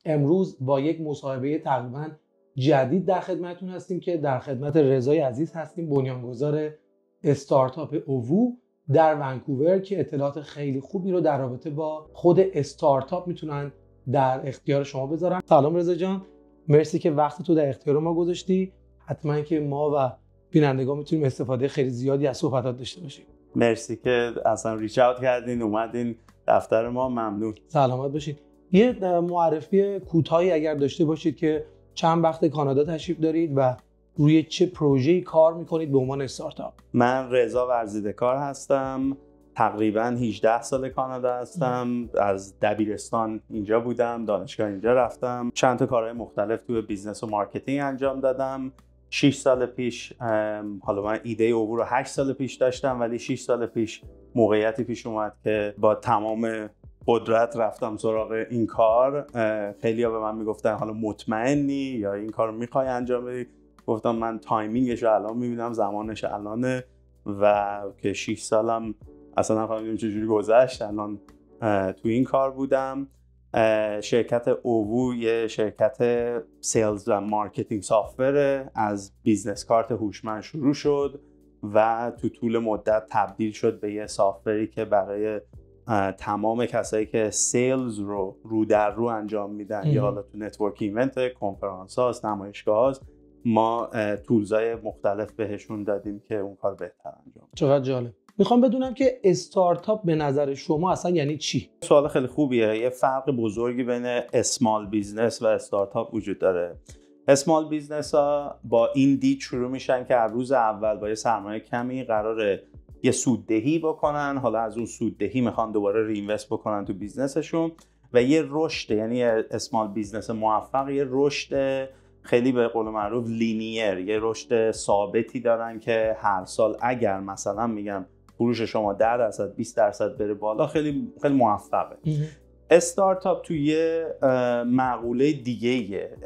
امروز با یک مصاحبه تقریبا جدید در خدمتتون هستیم که در خدمت رضای عزیز هستیم، بنیانگذار استارتاپ اووو در ونکوور، که اطلاعات خیلی خوبی رو در رابطه با خود استارتاپ میتونن در اختیار شما بذارن. سلام رضا جان، مرسی که وقت تو در اختیار ما گذاشتی. حتما که ما و بینندگان میتونیم استفاده خیلی زیادی از صحبتات داشته باشیم. مرسی که اصلا ریچ اوت کردین، اومدین دفتر ما. ممنون. سلامت باشید. یه معرفی کوتاهی اگر داشته باشید که چند وقت کانادا تشریف دارید و روی چه پروژه‌ای کار میکنید به عنوان استارتاپ؟ من رضا ورزیده‌کار هستم. تقریبا 18 سال کانادا هستم. از دبیرستان اینجا بودم، دانشگاه اینجا رفتم. چند تا کارهای مختلف توی بیزنس و مارکتینگ انجام دادم. 6 سال پیش، حالا من ایده اووو رو 8 سال پیش داشتم، ولی 6 سال پیش موقعیتی پیش اومد که با تمام قدرت رفتم سراغ این کار. خیلی‌ها به من میگفتن حالا مطمئنی یا این کار رو میخوای انجام بدی؟ گفتم من تایمینگش رو الان میبینم، زمانش الانه، و که 6 سالم اصلا نفهمیدم چجوری گذشت. الان تو این کار بودم. شرکت اووو یه شرکت سیلز و مارکتینگ سافتور از بیزنس کارت هوشمند شروع شد و تو طول مدت تبدیل شد به یه سافتوری که برای تمام کسایی که سیلز رو در رو انجام میدن یا حالا تو نتورک ایونت، کنفرانس هاست، نمایشگاه هاست، ما تولزهای مختلف بهشون دادیم که اون کار بهتر انجام. چقدر جالب. میخوام بدونم که استارتاپ به نظر شما اصلا یعنی چی؟ سوال خیلی خوبیه. یه فرق بزرگی بین اسمال بیزنس و استارتاپ وجود داره. اسمال بیزنس ها با این دید شروع میشن که از روز اول با یه سرمایه کمی قراره یه سوددهی بکنن، حالا از اون سوددهی میخوان دوباره رینوست بکنن تو بیزنسشون و یه رشد، یعنی اسمال بیزنس موفق یه رشد خیلی به قول معروف لینیر، یه رشد ثابتی دارن که هر سال اگر مثلا میگم فروش شما 10% 20% بره بالا، خیلی خیلی موفقه. استارتاپ توی یه مقوله دیگه‌ایه.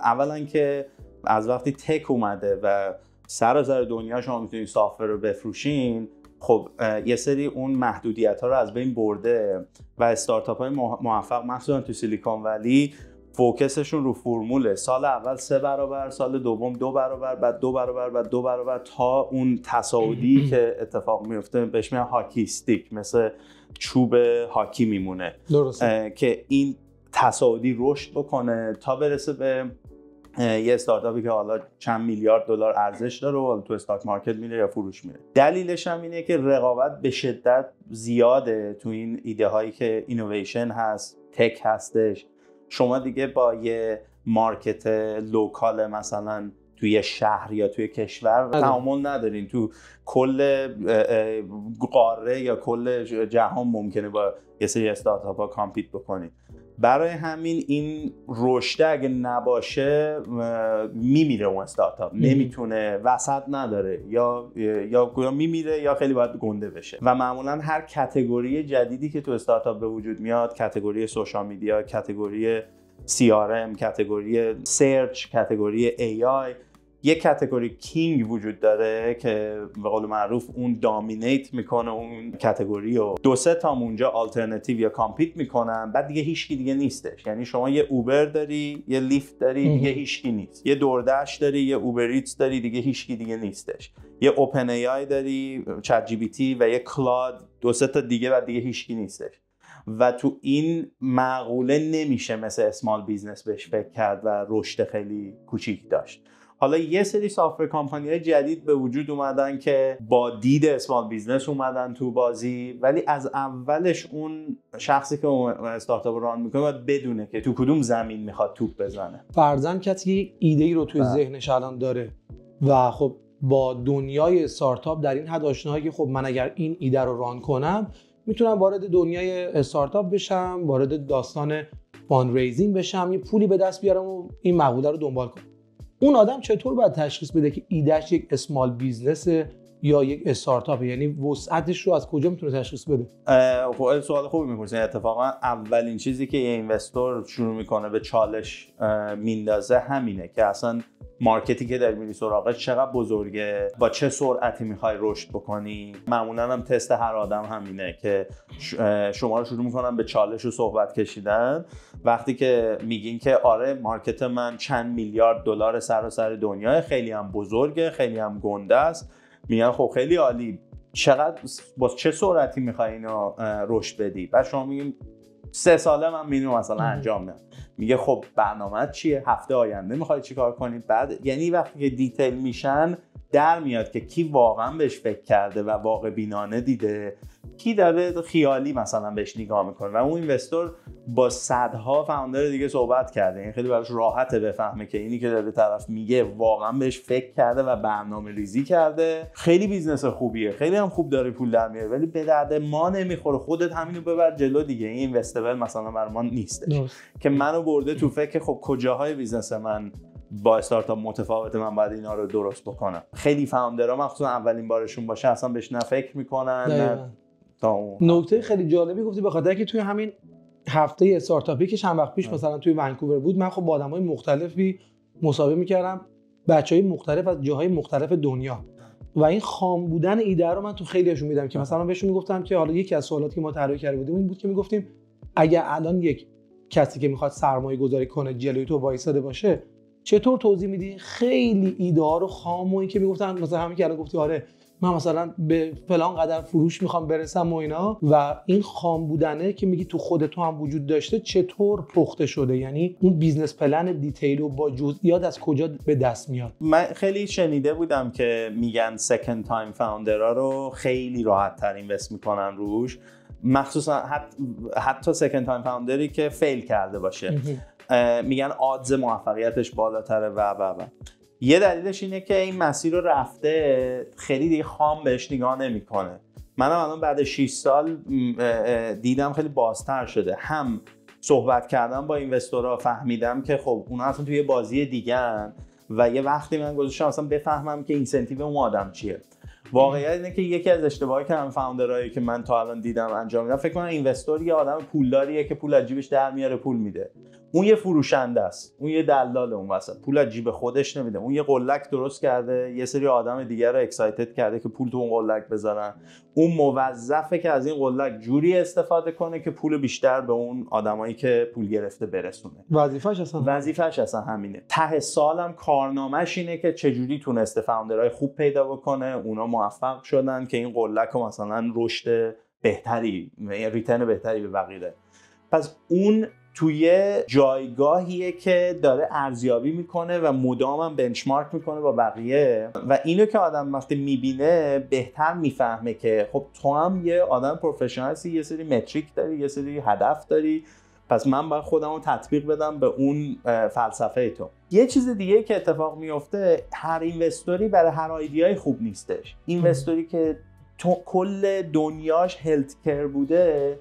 اولا که از وقتی تک اومده و سراسر دنیا شما میتونید سافر رو بفروشین، خب یه سری اون محدودیت‌ها رو از بین برده و استارتاپ‌های موفق مخصوصا تو سیلیکون ولی فوکسشون رو فرموله. سال اول 3 برابر، سال دوم 2 برابر، بعد 2 برابر، بعد 2 برابر، تا اون تصاعدی که اتفاق میفته بهش میگن هاکی استیک، مثل چوب هاکی میمونه. درسته. که این تصاعدی رشد بکنه تا برسه به یه استارتاپی که حالا چند میلیارد دلار ارزش داره و تو استاک مارکت میره یا فروش میره. دلیلش هم اینه که رقابت به شدت زیاده تو این ایده هایی که اینویشن هست، تک هستش. شما دیگه با یه مارکت لوکال مثلا توی شهر یا توی کشور تعامل ندارین. تو کل قاره یا کل جهان ممکنه با یه سری استارتاپ ها کامپیت بکنید. برای همین این رشد اگه نباشه میمیره اون استارتاپ، نمیتونه، وسط نداره، یا میمیره یا خیلی باید گنده بشه. و معمولا هر کاتگوری جدیدی که تو استارتاپ به وجود میاد، کاتگوری سوشال میدیا، کاتگوری CRM، کاتگوری سرچ، کاتگوری AI، یک کاتگوری کینگ وجود داره که به قول معروف اون دامینیت میکنه اون کاتگوری و 2-3 تا اونجا آلترناتیو یا کامپیت میکنن، بعد دیگه هیچکی دیگه نیستش. یعنی شما یه اوبر داری، یه لیفت داری، دیگه هیچکی نیست. یه دوردش داری، یه اوبر ایتس داری، دیگه هیچکی دیگه نیستش. یه اوپن ای آی داری، چت جی پی تی و یه کلاد، 2-3 تا دیگه، بعد دیگه هیچکی نیستش. و تو این معقوله نمیشه مثل اسمال بیزنس بهش فکر کرد و رشد خیلی کوچیک داشت. حالا یه سری سافتور کمپانی‌های جدید به وجود اومدن که با دید اسمال بیزنس اومدن تو بازی، ولی از اولش اون شخصی که استارتاپ ران میکنه باید بدونه که تو کدوم زمین میخواد توپ بزنه. فرضاً کسی یک ایده‌ای رو توی ذهنش الان داره و خب با دنیای استارتاپ در این حد آشناهایی که خب من اگر این ایده رو ران کنم میتونم وارد دنیای استارتاپ بشم، وارد داستان فاندریزینگ بشم، یه پولی به دست بیارم و این مقوله رو دنبال کنم. اون آدم چطور باید تشخیص بده که ایدهش یک اسمال بیزنس یا یک استارتاپ؟ یعنی وسعتش رو از کجا میتونه تشخیص بده؟ خب سوال خوبی میپرسین. اتفاقا اولین چیزی که یه اینوستور شروع میکنه به چالش میندازه همینه که اصلا مارکتی که داری میری سراغش چقدر بزرگه، با چه سرعتی میخوای رشد بکنی. معمولا هم تست هر آدم همینه که شما رو شروع میکنن به چالش و صحبت کشیدن. وقتی که میگین که آره مارکت من چند میلیارد دلار سراسر دنیا، خیلی هم بزرگه، خیلی هم گنده است، میگن خب خیلی عالی، چقدر با چه سرعتی میخوای اینو رشد بدی؟ بعد شما میگین 3 ساله من مینو مثلا انجام میدم. میگه خب برنامه‌ت چیه؟ هفته آینده میخوای چیکار کنی؟ بعد یعنی وقتی که دیتیل میشن در میاد که کی واقعا بهش فکر کرده و واقع بینانه دیده، کی داره خیالی مثلا بهش نگاه میکنه. و اون اینوستور با صدها فاوندر دیگه صحبت کرده، این خیلی براش راحته بفهمه که اینی که داره طرف میگه واقعا بهش فکر کرده و برنامه ریزی کرده. خیلی بیزنس خوبیه، خیلی هم خوب داره پول در میاره، ولی به درد ما نمیخوره. خودت همینو ببر جلو دیگه. این اینوستبل مثلا برای ما نیستش که منو برده تو فکر خب کجاهای بیزنس من با استارتاپ متفاوته، من باید اینا رو درست بکنم. خیلی فاوندرها مخصوصا اولین بارشون باشه اصلا بهش نه فکر میکنن نه تا اون. نکته خیلی جالبی گفتی، به خاطر که توی همین هفته استارتاپی که چند وقت پیش مثلا توی ونکوور بود، من خب با آدمای مختلفی مصاحبه میکردم، بچهای مختلف از جاهای مختلف دنیا، و این خام بودن ایده رو من تو خیلیاشون میدم که مثلا بهشون میگفتم که حالا یکی از سوالاتی که ما طراحی کرده بودیم این بود که میگفتیم اگه الان یک کسی که میخواد سرمایه گذاری کنه جلوی تو وایساده باشه چطور توضیح میدی خیلی ایده ها رو خام و این که میگفتن مثلا همین که الان گفتی آره من مثلا به فلان قدر فروش میخوام برسم و اینا، و این خام بودنه که میگی تو خود تو هم وجود داشته چطور پخته شده، یعنی اون بیزنس پلن دیتیل و با جزئیات از کجا به دست میاد. من خیلی شنیده بودم که میگن سکند تایم فاوندرها رو خیلی راحت تر اینوست میکنن روش، مخصوصا حتی سکند تایم فاوندری که فیل کرده باشه میگن آدز موفقیتش بالاتره و یه دلیلش اینه که این مسیر رو رفته، خیلی دیگه خام بهش نگاه نمیکنه. منم الان بعد 6 سال دیدم خیلی بازتر شده، هم صحبت کردم با اینوستورها فهمیدم که خب اونا اصلا توی بازی دیگه‌ن و یه وقتی من گذاشتم اصلا بفهمم که اینسنتیو اون آدم چیه. واقعیت اینه که یکی از اشتباهایی که هم فاوندرایی که من تا الان دیدم انجام میدن، فکر کنم اینوستور یه آدم پولداریه که پول از جیبش در میاره پول میده. اون یه فروشنده است، اون یه دلاله، اون وسط پول از جیب خودش نمیده. اون یه قلک درست کرده، یه سری آدم دیگر رو اکسایتد کرده که پول تو اون قلک بذارن. اون موظفه که از این قلک جوری استفاده کنه که پول بیشتر به اون آدمایی که پول گرفته برسونه. وظیفه‌ش اصلا همینه. ته سالم کارنامه‌ش اینه که چجوری تونسته فاوندرهای خوب پیدا بکنه، اونا موفق شدن که این قلک رو مثلا رشد بهتری، ریترن بهتری به بقیه. پس اون توی جایگاهیه که داره ارزیابی میکنه و مدام هم بنچمارک میکنه با بقیه، و اینو که آدم وقتی میبینه بهتر میفهمه که خب تو هم یه آدم پروفشنال هستی، یه سری متریک داری، یه سری هدف داری، پس من باید خودم رو تطبیق بدم به اون فلسفه تو. یه چیز دیگه که اتفاق میفته، هر اینوستوری برای هر ایده خوب نیستش. اینوستوری که تو کل دنیاش هلت کر بوده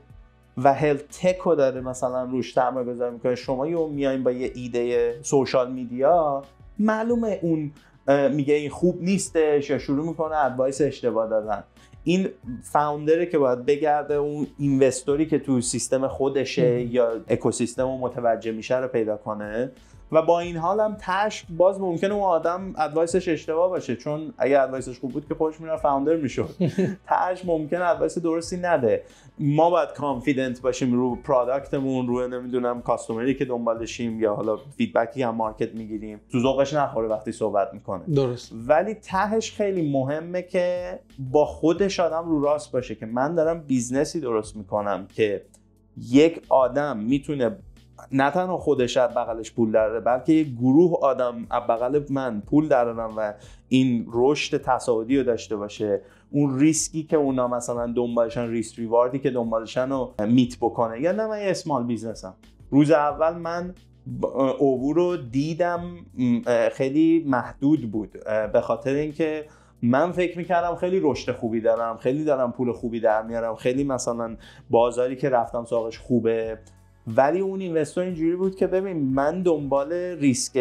و هلت تک رو داره مثلا روش سرمایه گذاری میکنه، شما یه میایم با یه ایده سوشال میدیا، معلومه اون میگه این خوب نیستش یا شروع میکنه ادوایس اشتباه دادن. این فاوندره که باید بگرده اون اینوستوری که تو سیستم خودشه یا اکوسیستم رو متوجه میشه رو پیدا کنه، و با این حال هم تش باز ممکنه اون آدم ادوایسش اشتباه باشه، چون اگه ادوایسش خوب بود که خودش میره فاوندر میشد. تش ممکنه ادوایس درستی نده. ما باید کانفیدنت باشیم رو پروداکتمون، رو نمیدونم کاستومری که دنبالشیم یا حالا فیدبکی هم مارکت میگیریم، تو ذوقش نخوره وقتی صحبت میکنه. درست. ولی تهش خیلی مهمه که با خودش آدم رو راست باشه که من دارم بیزنسی درست میکنم که یک آدم میتونه نه تنها خودش از بغلش پول دراره، بلکه یک گروه آدم از بغل من پول درارن و این رشد تصاعدی رو داشته باشه. اون ریسکی که اونا مثلا دنبالشن، ریسک ریواردی که دنبالشن رو میت بکنه. یا نه من یه اسمال بیزنسم، روز اول من اوو رو دیدم خیلی محدود بود، به خاطر اینکه من فکر میکردم خیلی رشد خوبی دارم، خیلی دارم پول خوبی در میارم، خیلی مثلا بازاری که رفتم سراغش خوبه. ولی اون اینوستور اینجوری بود که ببین من دنبال ریسک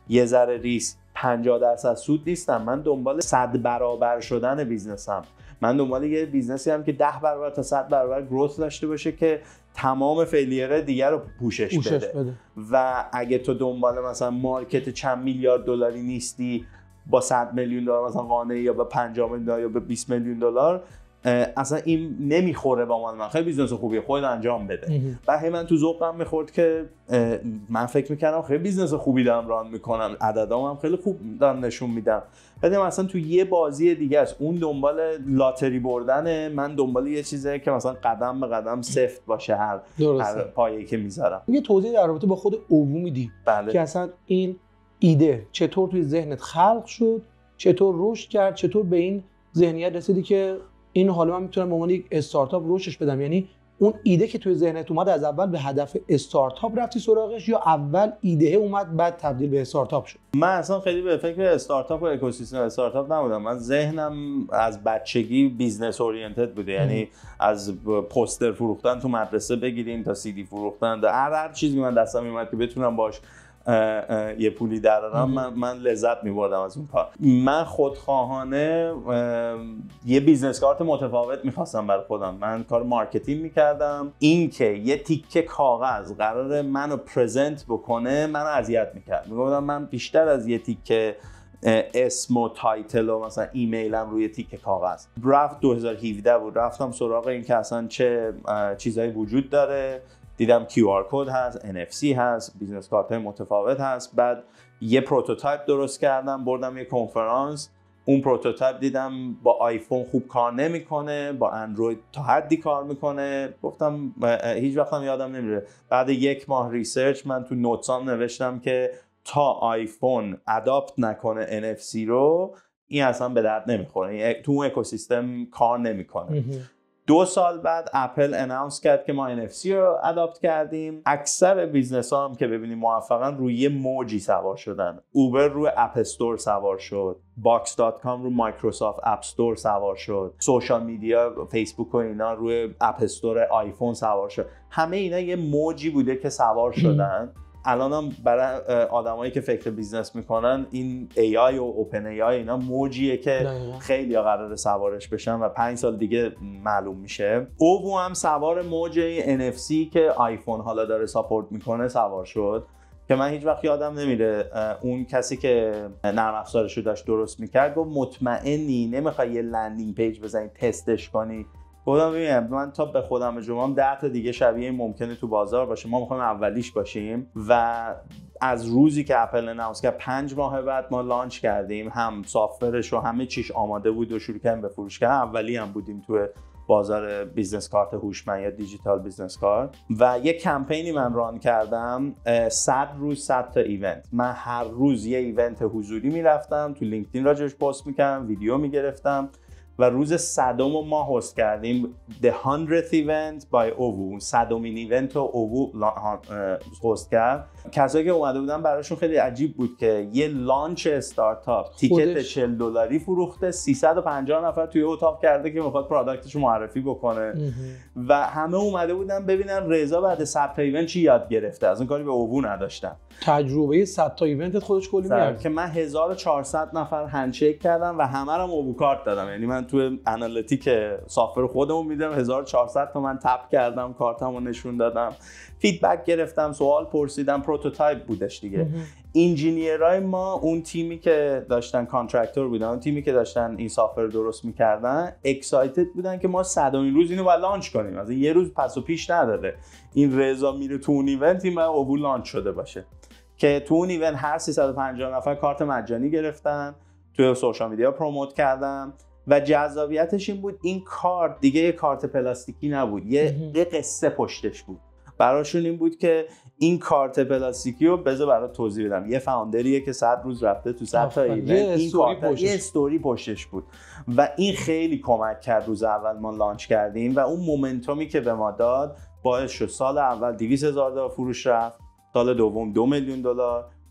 یه ذره ریسک 50% سود نیستم، من دنبال 100 برابر شدن بیزنسم. من دنبال یه بیزنسی هم که 10 برابر تا 100 برابر گروث داشته باشه که تمام فیلیر دیگر رو پوشش بده. و اگه تو دنبال مثلا مارکت چند میلیارد دلاری نیستی با 100 میلیون دلار مثلا قانعی، یا با 50 میلیون دلار یا با 20 میلیون دلار، اصلا این نمیخوره با من. خیلی بیزنس خوبیه، خودت انجام بده. و من تو ذوقم میخورد که من فکر میکردم خیلی بیزنس خوبی دارم ران میکنم، عددام هم خیلی خوب دارم نشون میدم. بعد مثلا تو یه بازی دیگه است، اون دنبال لاتری بردنه، من دنبال یه چیزه که مثلا قدم به قدم سفت باشه هر پایه‌ای که میذارم. یه توضیح در رابطه با خود اووو میدی؟ بله. که اصلا این ایده چطور توی ذهنت خلق شد، چطور رشد کرد، چطور به این ذهنیت رسیدی که این حالا من میتونم به عنوان یک استارتاپ رشدش بدم؟ یعنی اون ایده که توی ذهنت اومد از اول به هدف استارتاپ رفتی سراغش، یا اول ایده اومد بعد تبدیل به استارتاپ شد؟ من اصلا خیلی به فکر استارتاپ و اکوسیستم استارتاپ نبودم. من ذهنم از بچگی بیزنس اورینتد بوده. یعنی از پوستر فروختن تو مدرسه بگیریم تا سی دی فروختن، هر چیزی من دستم میومد که بتونم باش یه پولی درارم، من لذت می‌بردم از اون کار. من خودخواهانه یه بیزنس کارت متفاوت می‌خواستم برای خودم. من کار مارکتینگ می‌کردم. این که یه تیکه کاغذ قراره منو پرزنت بکنه منو اذیت می‌کرد. میگفتم من بیشتر از یه تیکه اسم و تایتل و مثلا ایمیلم روی تیکه کاغذ. رفت 2017 بود، رفتم سراغ این که اصلا چه چیزایی وجود داره. دیدم QR کد هست، NFC هست، بیزنس کارت های متفاوت هست. بعد یه پروتوتایپ درست کردم، بردم یه کنفرانس. اون پروتوتایپ دیدم با آیفون خوب کار نمیکنه، با اندروید تا حدی کار میکنه. گفتم هیچ وقتم یادم نمیره، بعد 1 ماه ریسرچ من تو نوتسام نوشتم که تا آیفون اداپت نکنه NFC رو، این اصلا به درد نمیخوره، تو اون اکوسیستم کار نمیکنه. 2 سال بعد اپل اناونس کرد که ما NFC رو اداپت کردیم. اکثر بیزنس ها هم که ببینیم موفقن روی یه موجی سوار شدن. اوبر روی اپ استور سوار شد، باکس.com رو مایکروسافت اپ استور سوار شد، سوشال میدیا فیسبوک و اینا روی اپ استور آیفون سوار شد. همه اینا یه موجی بوده که سوار شدن. الانم برای آدمایی که فکر بیزنس میکنن این AI و اوپن AI اینا موجیه که خیلی قراره سوارش بشن و 5 سال دیگه معلوم میشه. اووو هم سوار موج NFC که آیفون حالا داره ساپورت میکنه سوار شد، که من هیچ وقت یادم نمیره اون کسی که نرم افزارش رو داشت درست میکرد گفت مطمئنی نمیخوای یه لندینگ پیج بزنی تستش کنی؟ خودم ببینم من تا به خودم جمعم 10 تا دیگه شبیه ممکنه تو بازار باشه، ما میخوایم اولیش باشیم. و از روزی که اپل اناونس کرد 5 ماه بعد ما لانچ کردیم، هم سافتورش و همه چیش آماده بود و شروع کردیم به فروش کردن. اولی هم بودیم تو بازار بیزنس کارت هوشمند یا دیجیتال بیزنس کارت. و یه کمپینی من ران کردم 100 روز 100 تا ایونت. من هر روز یه ایونت حضوری میرفتم، تو لینکدین راجعش پست میکردم، ویدیو میگرفتم و روز 100م ما هست کردیم The 100th Event by اووو. 100مین ایونت رو اووو هست کرد. کسایی که اومده بودن براشون خیلی عجیب بود که یه لانچ استارتاپ تیکت $40 فروخته، 350 نفر توی اتاق کرده که میخواد پروداکتش رو معرفی بکنه و همه اومده بودن ببینن رضا بعد 100 تا ایونت چی یاد گرفته. از اون کاری به اووو نداشتن. تجربه 100 تا ایونتت خودش کلی میاد که من 1400 نفر هندشیک کردم و همه رو اووو کارت دادم. یعنی من تو آنالیتیک سافر خودمون میدم 1400 تا من تپ کردم، کارتمو نشون دادم، فیدبک گرفتم، سوال پرسیدم. پروتوتایپ بودش دیگه. انجینیرای ما، اون تیمی که داشتن کانترکتور بودن، اون تیمی که داشتن این سافر درست میکردن، اکسایتد بودن که ما 100مین روز اینو باید لانچ کنیم. از یه روز پس و پیش نداره. این رضا میره تو اون ایونت، این اووو لانچ شده باشه. که تو اون ایونت هر 350 نفر کارت مجانی گرفتن، تو سوشال میدیا پروموت کردم و جذابیتش این بود این کارت دیگه یه کارت پلاستیکی نبود، یه قصه پشتش بود. براشون این بود که این کارت پلاستیکی رو بذار برات توضیح بدم. یه فاوندریه که 100 روز رفته تو 100 تا ایونت، این کارت یه استوری پشتش بود و این خیلی کمک کرد. روز اول ما لانچ کردیم و اون مومنتومی که به ما داد باعث شد سال اول $200,000 فروش رفت، سال دوم $2 میلیون،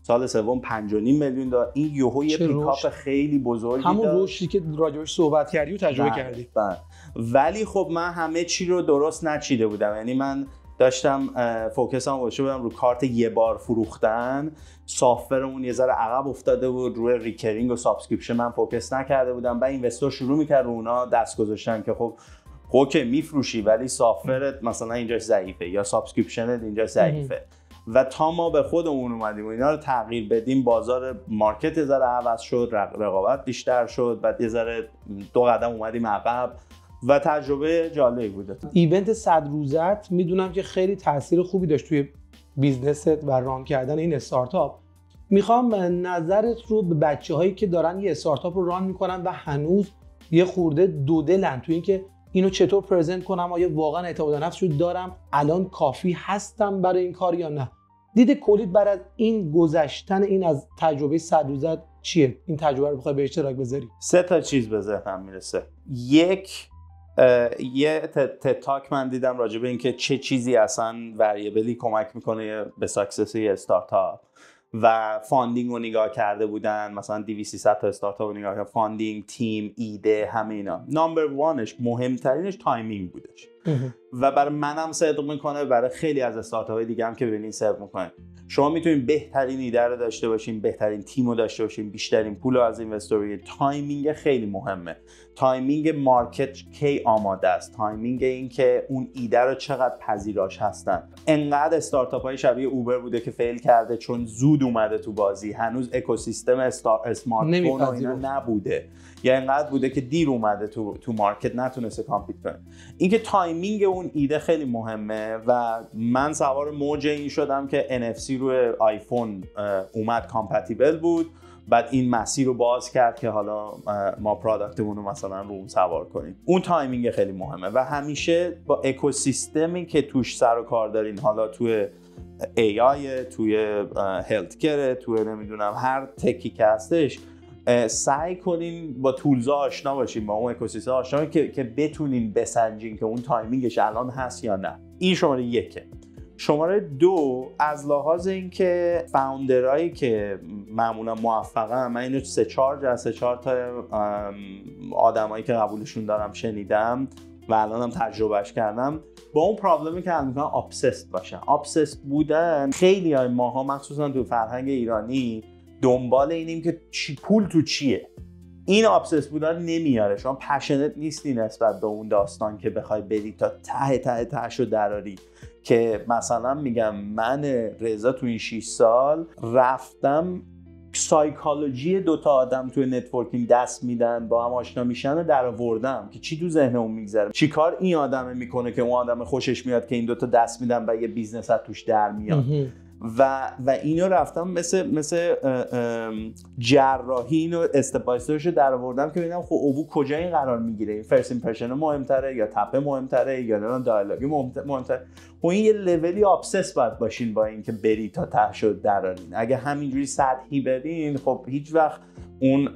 سال سوم $5.5 میلیون. این یهو یه پیکاپ خیلی بزرگی داشت. همون رشدی که راجعش صحبت کردی و تجربه کردی. ولی خب من همه چی رو درست نچیده بودم. یعنی من داشتم فوکسم گذاشته بودم رو کارت یه بار فروختن. سافرمون یه ذره عقب افتاده بود، روی ریکرینگ و سابسکریپشن من فوکس نکرده بودم. بعد اینوستر شروع می‌کرد رو اونا دست گذاشتن که خب اوکی میفروشی ولی سافرت مثلا اینجاش ضعیفه یا سابسکریپشنت اینجاش ضعیفه و تا ما به خودمون اومدیم و اینا رو تغییر بدیم، بازار مارکت یه ذره عوض شد، رقابت بیشتر شد و یه ذره 2 قدم اومدیم عقب و تجربه جالبی بوده. ایونت 100 روزت میدونم که خیلی تاثیر خوبی داشت توی بیزنست و ران کردن این استارتاپ. میخوام نظرت رو به بچه‌هایی که دارن یه استارتاپ رو ران میکنن و هنوز یه خورده دودلن توی اینکه اینو چطور پرزنت کنم، آیا واقعا اعتماد به نفس رو دارم، الان کافی هستم برای این کار یا نه. دید کلیت بعد از این گذشتن این از تجربه 100 روزت چیه؟ این تجربه رو بخوای به اشتراک بذاری. 3 تا چیز به ذهنم میرسه. یک، یه تاک من دیدم راجع به اینکه چه چیزی اصلا وریبلی کمک میکنه به ساکسس یه استارتاپ و فاندینگ رو نگاه کرده بودن، مثلا 200-300 تا استارتاپ رو نگاه کردن، فاندینگ، تیم، ایده، همه اینا. نمبر 1ش مهمترینش تایمینگ بودش و برای منم صدق میکنه، برای خیلی از استارتاپ های دیگه هم که ببینین صدق میکنه. شما میتونید بهترین ایده رو داشته باشین، بهترین تیم رو داشته باشین، بیشترین پول رو از اینوستور بگیرید. تایمینگ خیلی مهمه. تایمینگ مارکت کی آماده است، تایمینگ این که اون ایده رو چقدر پذیراش هستن. انقدر استارتاپ های شبیه اوبر بوده که فیل کرده چون زود اومده تو بازی، هنوز اکوسیستم اسمارت فون و اینا نبوده، یا انقدر بوده که دیر اومده تو مارکت نتونسته کامپیت کنه. اینکه تایمینگ اون ایده خیلی مهمه و من سوار موج این شدم که NFC روی آیفون اومد کامپتیبل بود، بعد این مسیر رو باز کرد که حالا ما پروداکتمون رو مثلا رو اون سوار کنیم. اون تایمینگ خیلی مهمه و همیشه با اکوسیستمی که توش سر و کار دارین، حالا توی AI، توی هلت کیر، توی نمیدونم هر تکی که هستش، سعی کنین با تولزا آشنا باشین، با اون اکوسیستم آشنا باشین که بتونین بسنجین که اون تایمینگش الان هست یا نه. این شماره 1. شماره 2، از لحاظ اینکه فاوندرایی که معمولا موفقن، من اینو 3-4 تا آدمایی که قبولشون دارم شنیدم و الانم تجربهش کردم، با اون پرابلمی که میگن ابسست باشن. ابسست بودن خیلی های ماها مخصوصا تو فرهنگ ایرانی دنبال اینیم که پول تو چیه. این ابسست بودن نمیاره. شما پشنت نیستی نسبت به اون داستان که بخوای بری تا تهش رو دراری. که مثلا میگم من رضا تو این 6 سال رفتم سایکولوژی 2 تا آدم توی نتورکینگ دست میدن، با هم آشنا میشن و درآوردم که چی تو ذهن اون میگذره، چی کار این آدم میکنه که اون آدم خوشش میاد که این 2 تا دست میدن و یه بیزنس از توش در میاد. و اینو رفتم مثل جراحی اینو استپ بای استپش رو درآوردم که ببینم خب اوو کجا این قرار میگیره، این فرست ایمپرشن مهمتره یا تپه مهمتره یا نه دیالوگ مهمتره. و این یه لولی ابسس باید باشین با این که بری تا ته شد درارین. اگه همینجوری سطحی برین خب هیچ وقت اون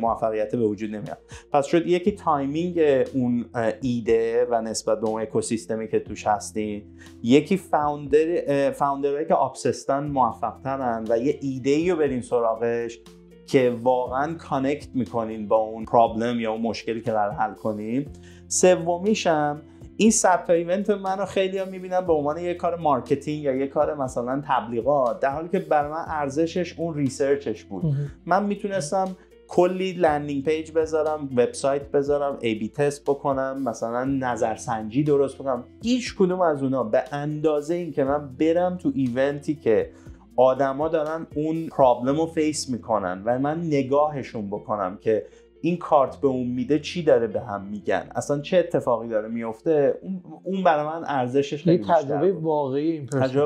موفقیت به وجود نمیاد. پس شد یکی تایمینگ اون ایده و نسبت به اون اکوسیستمی که توش هستین، یکی فاوندرایی که ابسستن موفق‌ترن و یه ایده‌ای رو برین سراغش که واقعا کانکت میکنین با اون پرابلم یا اون مشکلی که قرار حل کنین. سومیشم این 100 تا ایونت منو خیلی‌ها می‌بینن به عنوان یه کار مارکتینگ یا یه کار مثلا تبلیغات، در حالی که برای من ارزشش اون ریسرچش بود. من میتونستم کلی لندینگ پیج بذارم، وبسایت بذارم، ای بی تست بکنم، مثلا نظرسنجی درست بکنم. هیچ کدوم از اونا به اندازه این که من برم تو ایونتی که آدما دارن اون پرابلم رو فیس میکنن و من نگاهشون بکنم که این کارت به اون میده چی داره به هم میگن، اصلا چه اتفاقی داره میفته، اون برای من ارزشش خیلی بیشتره. تجربه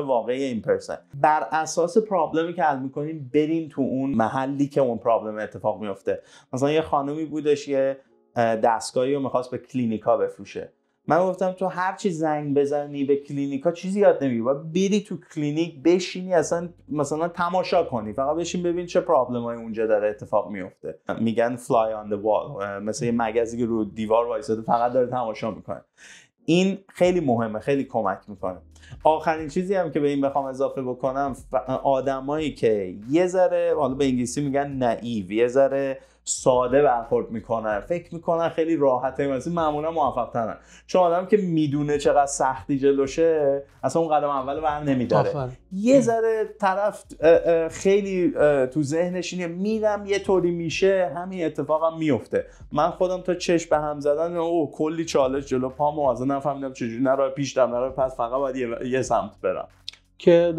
واقعی این پرسن. بر اساس پرابلمی که حل میکنین برین تو اون محلی که اون پرابلم اتفاق میفته. مثلا یه خانومی بودش یه دستگاهی رو میخواست به کلینیکا بفروشه. من گفتم تو هر چی زنگ بزنی به کلینیکا چیزی یاد نمیگیری، باید بری تو کلینیک بشینی، اصلا مثلا تماشا کنی، فقط بشین ببین چه پرابلمایی اونجا داره اتفاق میفته. میگن fly on the wall، مثلا یه مگزی که رو دیوار وایساده فقط داره تماشا میکنه. این خیلی مهمه، خیلی کمک میکنه. آخرین چیزی هم که به این بخوام اضافه بکنم، آدمایی که یه ذره، حالا به انگلیسی میگن نایو، یه ذره ساده برخورد میکنن، فکر میکنن خیلی راحته، مثلا معمولا موفق ترن. چون آدم که میدونه چقدر سختی جلوشه اصلا اون قدم اول بر نمیداره. یه ذره طرف خیلی تو ذهنش اینه میرم یه طوری میشه، همین اتفاقم میفته. من خودم تا چشم به هم زدن کلی چالش جلو پام و اصلا نفهمیدم چجوری، نه راه پیش دارم نه راه پس، فقط باید یه سمت برم. که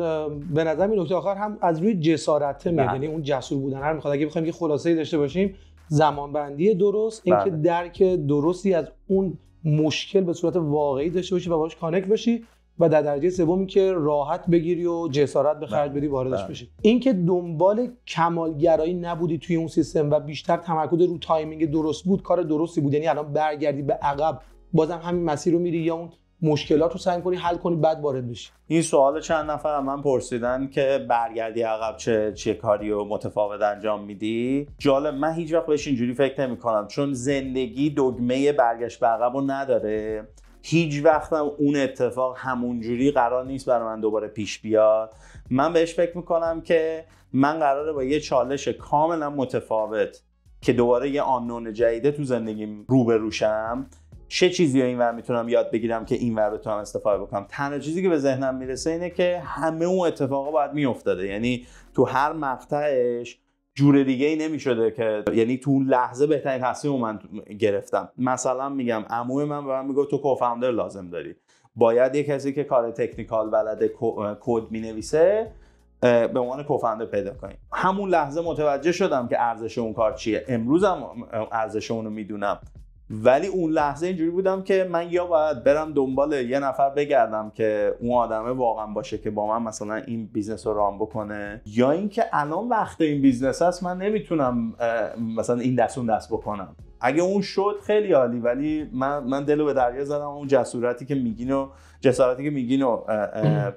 به نظر این نکته آخر هم از روی جسارت میاد، یعنی اون جسور بودن هر میخواد. اگه بخوایم یه خلاصه‌ای داشته باشیم، زمانبندی درست، اینکه درک درستی از اون مشکل به صورت واقعی داشته باشی و باهاش کانکت بشی، و در درجه سوم که راحت بگیری و جسارت به خرج بدی واردش بشی. اینکه دنبال کمالگرایی نبودی توی اون سیستم و بیشتر تمرکز رو تایمینگ درست بود، کار درستی بود. یعنی الان برگردی به عقب بازم همین مسیر رو میری یا اون مشکلات رو سعی کنی حل کنی بعد وارد بشی؟ این سوال چند نفر من پرسیدن که برگردی عقب چه کاری رو متفاوت انجام میدی. جالب، من هیچ وقت بهش اینجوری فکر نمی‌کنم، چون زندگی دگمه برگشت به عقب رو نداره. هیچ وقت هم اون اتفاق همونجوری قرار نیست برای من دوباره پیش بیاد. من بهش فکر میکنم که من قراره با یه چالش کاملا متفاوت که دوباره یه آنون جدیده تو زندگیم روبروشم، چه چیزی رو اینور میتونم یاد بگیرم که اینور بتونم استفاده بکنم. تنها چیزی که به ذهنم میرسه اینه که همه اون اتفاقا باید میافتاده، یعنی تو هر مقطعش جور دیگه ای نمیشده که، یعنی تو اون لحظه بهترین تصمیم من گرفتم. مثلا میگم عموی من به من میگه تو کوفاندر لازم داری، باید یه کسی که کار تکنیکال بلده، کد مینویسه، به عنوان کوفاندر پیدا کنی. همون لحظه متوجه شدم که ارزش اون کار چیه. امروزم ارزش اون رو میدونم، ولی اون لحظه اینجوری بودم که من یا باید برم دنبال یه نفر بگردم که اون آدمه واقعا باشه که با من مثلا این بیزنس رو ران بکنه، یا اینکه الان وقت این بیزنس هست من نمیتونم مثلا این دست اون دست بکنم. اگه اون شد خیلی عالی، ولی من دلو به دریا زدم، اون جسارتی که میگین و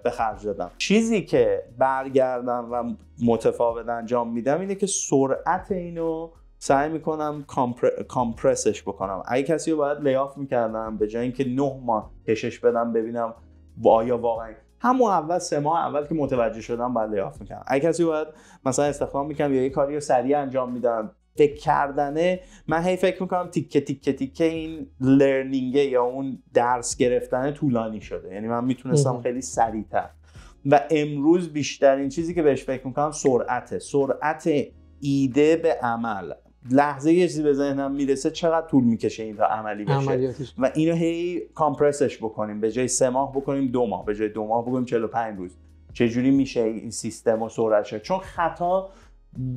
به خرج دادم. چیزی که برگردم و متفاوت انجام میدم اینه که سرعت اینو سعی میکنم کامپرسش بکنم. اگه کسی رو باید لیاف میکردم، به جای اینکه 9 ماه کشش بدم ببینم آیا واقعا همون اول 3 ماه اول که متوجه شدم باید لیاف میکردم. اگه کسی رو باید مثلا استخدام میکنم یا یه کاری رو سریع انجام میدم، فکر کردنه، من هی فکر میکنم تیکه تیکه تیکه این لرنینگه یا اون درس گرفتن طولانی شده. یعنی من میتونستم خیلی سریعتر، و امروز بیشترین چیزی که بهش فکر میکنم سرعت ایده به عمل. لحظه یه چیزی به ذهنم میرسه چقدر طول میکشه این تا عملی بشه و اینو هی کامپرسش بکنیم، به جای 3 ماه بکنیم 2 ماه، به جای 2 ماه بکنیم 45 روز. چجوری میشه این سیستم و سرعتش؟ چون خطا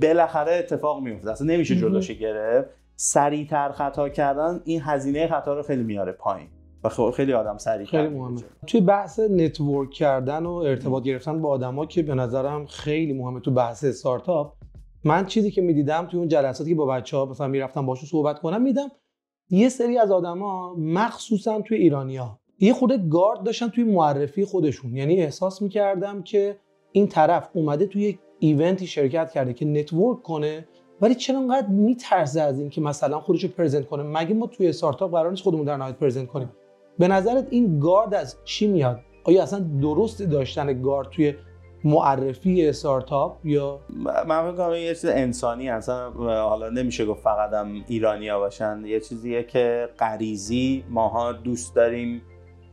بالاخره اتفاق میفته، اصلا نمیشه جلوش گرفت. سریعتر خطا کردن این هزینه خطا رو خیلی میاره پایین و خیلی آدم سریعتر. خیلی مهمه توی بحث نتورک کردن و ارتباط گرفتن با آدما که به نظرم خیلی مهمه تو بحث استارتاپ. من چیزی که میدیدم توی اون جلساتی که با بچه‌ها مثلا میرفتم باشون صحبت کنم، میدم یه سری از آدما مخصوصا توی ایرانی‌ها یه خورده گارد داشتن توی معرفی خودشون. یعنی احساس می‌کردم که این طرف اومده توی یک ایونتی شرکت کرده که نتورک کنه، ولی چرا انقدر میترسه از این که مثلا خودشو پرزنت کنه؟ مگه ما توی استارتاپ قرار نیست خودمون در نهایت پرزنت کنیم؟ به نظرت این گارد از چی میاد؟ آیا اصلا درست داشتن گارد توی معرفی استارتاپ، یا من فکر کنم یه چیز انسانی اصلا، حالا نمیشه گفت فقط هم ایرانی‌ها باشن، یه چیزیه که غریزی ماها دوست داریم